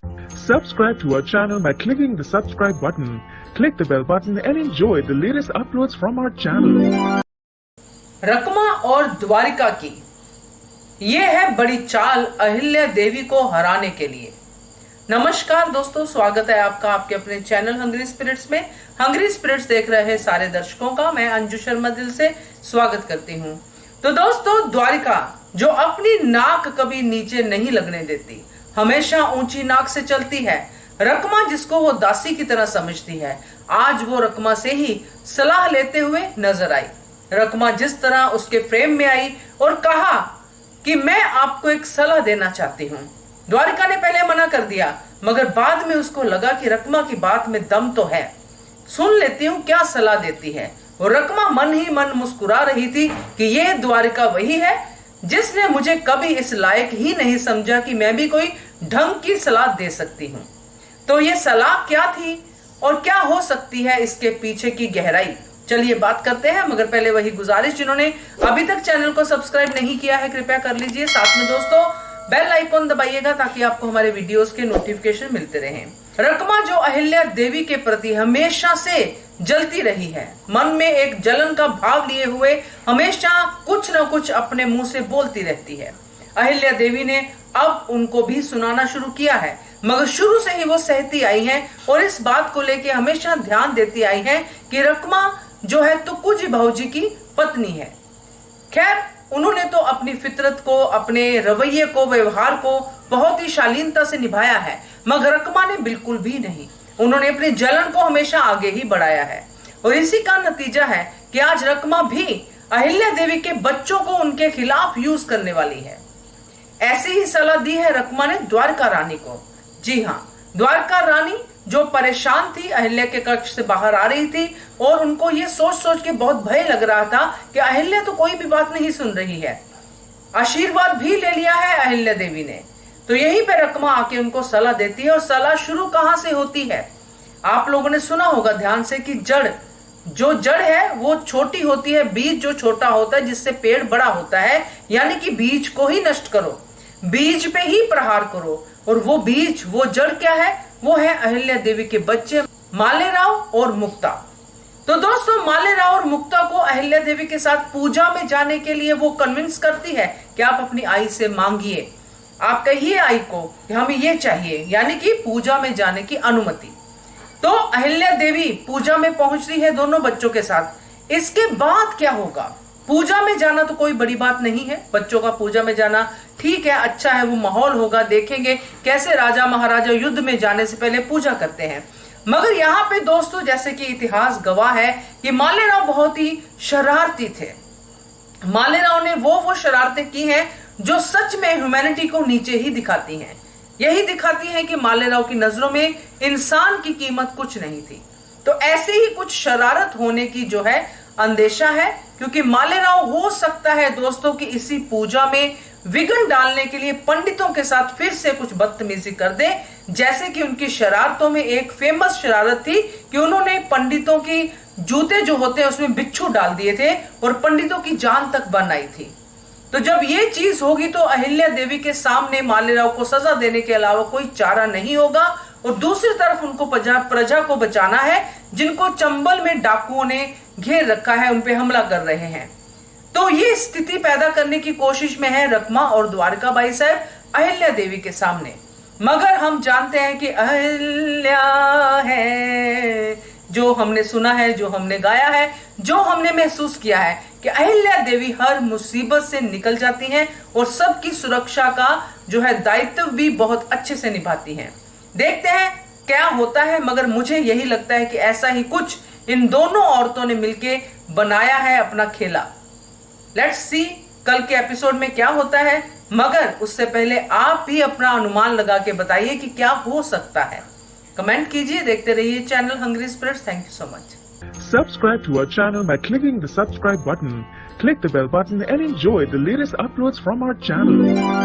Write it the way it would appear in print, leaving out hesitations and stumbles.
Subscribe to our channel by clicking the subscribe button. Click the bell button and enjoy the latest uploads from our channel. रकमा और द्वारिका की ये है बड़ी चाल अहिल्या देवी को हराने के लिए। नमस्कार दोस्तों, स्वागत है आपका आपके अपने चैनल हंग्री स्पिरिट्स में। हंग्री स्पिरिट्स देख रहे सारे दर्शकों का मैं अंजू शर्मा दिल से स्वागत करती हूँ। तो दोस्तों, द्वारिका जो अपनी नाक कभी नीचे नहीं लगने देती, हमेशा ऊंची नाक से चलती है। रकमा जिसको वो दासी की तरह समझती है, आज वो रकमा से ही सलाह लेते हुए नजर आई। रकमा जिस तरह उसके फ्रेम में आई और कहा कि मैं आपको एक सलाह देना चाहती हूँ। द्वारिका ने पहले मना कर दिया, मगर बाद में उसको लगा कि रकमा की बात में दम तो है, सुन लेती हूँ क्या सलाह देती है। और रकमा मन ही मन मुस्कुरा रही थी कि यह द्वारिका वही है जिसने मुझे कभी इस लायक ही नहीं समझा कि मैं भी कोई ढंग की सलाह दे सकती हूँ। तो ये सलाह क्या थी और क्या हो सकती है इसके पीछे की गहराई, चलिए बात करते हैं। मगर पहले वही गुजारिश, जिन्होंने अभी तक चैनल को सब्सक्राइब नहीं किया है कृपया कर लीजिए। साथ में दोस्तों बेल आइकॉन दबाइएगा ताकि आपको हमारे वीडियोस के नोटिफिकेशन मिलते रहें। रकमा जो अहिल्या देवी के प्रति हमेशा से जलती रही है, मन में एक जलन का भाव लिए हुए हमेशा कुछ न कुछ अपने मुंह से बोलती रहती है। अहिल्या देवी ने अब उनको भी सुनाना शुरू किया है, मगर शुरू से ही वो सहती आई हैं और इस बात को लेकर हमेशा ध्यान देती आई हैं कि रकमा जो है तुक्कू जी भाऊजी की पत्नी है। खैर, उन्होंने तो अपनी फितरत को, अपने रवैये को, व्यवहार को बहुत ही शालीनता से निभाया है, मगर रकमा ने बिल्कुल भी नहीं। उन्होंने अपनी जलन को हमेशा आगे ही बढ़ाया है और इसी का नतीजा है कि आज रकमा भी अहिल्या देवी के बच्चों को उनके खिलाफ यूज करने वाली है। ऐसी ही सलाह दी है रकमा ने द्वारका रानी को। जी हाँ, द्वारका रानी जो परेशान थी, अहिल्या के कक्ष से बाहर आ रही थी और उनको ये सोच सोच के बहुत भय लग रहा था कि अहिल्या तो कोई भी बात नहीं सुन रही है। आशीर्वाद भी ले लिया है अहिल्या देवी ने। तो यहीं पे रकमा आके उनको सलाह देती है और सलाह शुरू कहां से होती है, आप लोगों ने सुना होगा ध्यान से कि जड़ है वो छोटी होती है, बीज जो छोटा होता है जिससे पेड़ बड़ा होता है, यानी कि बीज को ही नष्ट करो, बीज पे ही प्रहार करो। और वो बीज, वो जड़ क्या है, वो है अहिल्या देवी के बच्चे मालेराव और मुक्ता। तो दोस्तों, मालेराव और मुक्ता को अहिल्या देवी के साथ पूजा में जाने के लिए वो कन्विंस करती है कि आप अपनी आई से मांगिए, आप कहिए आई को कि हमें ये चाहिए, यानी कि पूजा में जाने की अनुमति। तो अहिल्या देवी पूजा में पहुंचती है दोनों बच्चों के साथ। इसके बाद क्या होगा, पूजा में जाना तो कोई बड़ी बात नहीं है, बच्चों का पूजा में जाना ठीक है, अच्छा है, वो माहौल होगा, देखेंगे कैसे राजा महाराजा युद्ध में जाने से पहले पूजा करते हैं। मगर यहाँ पे दोस्तों, जैसे कि इतिहास गवाह है कि मालेराव बहुत ही शरारती थे। मालेराव ने वो शरारतें की हैं जो सच में ह्यूमैनिटी को नीचे ही दिखाती हैं। यही दिखाती हैं कि मालेराव की नजरों में इंसान की कीमत कुछ नहीं थी। तो ऐसे ही कुछ शरारत होने की जो है अंदेशा है, क्योंकि मालेराव हो सकता है दोस्तों कि इसी पूजा में विघ्न डालने के लिए पंडितों के साथ फिर से कुछ बदतमीजी कर दे। जैसे कि उनकी शरारतों में एक फेमस शरारत थी कि उन्होंने पंडितों की जूते जो होते हैं उसमें बिच्छू डाल दिए थे और पंडितों की जान तक बन आई थी। तो जब ये चीज होगी तो अहिल्या देवी के सामने मालेराव को सजा देने के अलावा कोई चारा नहीं होगा। और दूसरी तरफ उनको प्रजा को बचाना है, जिनको चंबल में डाकुओं ने घेर रखा है, उनपे हमला कर रहे हैं। तो ये स्थिति पैदा करने की कोशिश में है रकमा और द्वारका बाई साहब अहिल्या देवी के सामने। मगर हम जानते हैं कि अहिल्या है, जो हमने सुना है, जो हमने गाया है, जो हमने महसूस किया है कि अहिल्या देवी हर मुसीबत से निकल जाती हैं और सबकी सुरक्षा का जो है दायित्व भी बहुत अच्छे से निभाती हैं। देखते हैं क्या होता है, मगर मुझे यही लगता है कि ऐसा ही कुछ इन दोनों औरतों ने मिलके बनाया है अपना खेला। लेट्स सी कल के एपिसोड में क्या होता है, मगर उससे पहले आप भी अपना अनुमान लगा के बताइए कि क्या हो सकता है। कमेंट कीजिए, देखते रहिए channel hungry spirits. Thank you so much. Subscribe to our channel by clicking the subscribe button. Click the bell button and enjoy the latest uploads from our channel.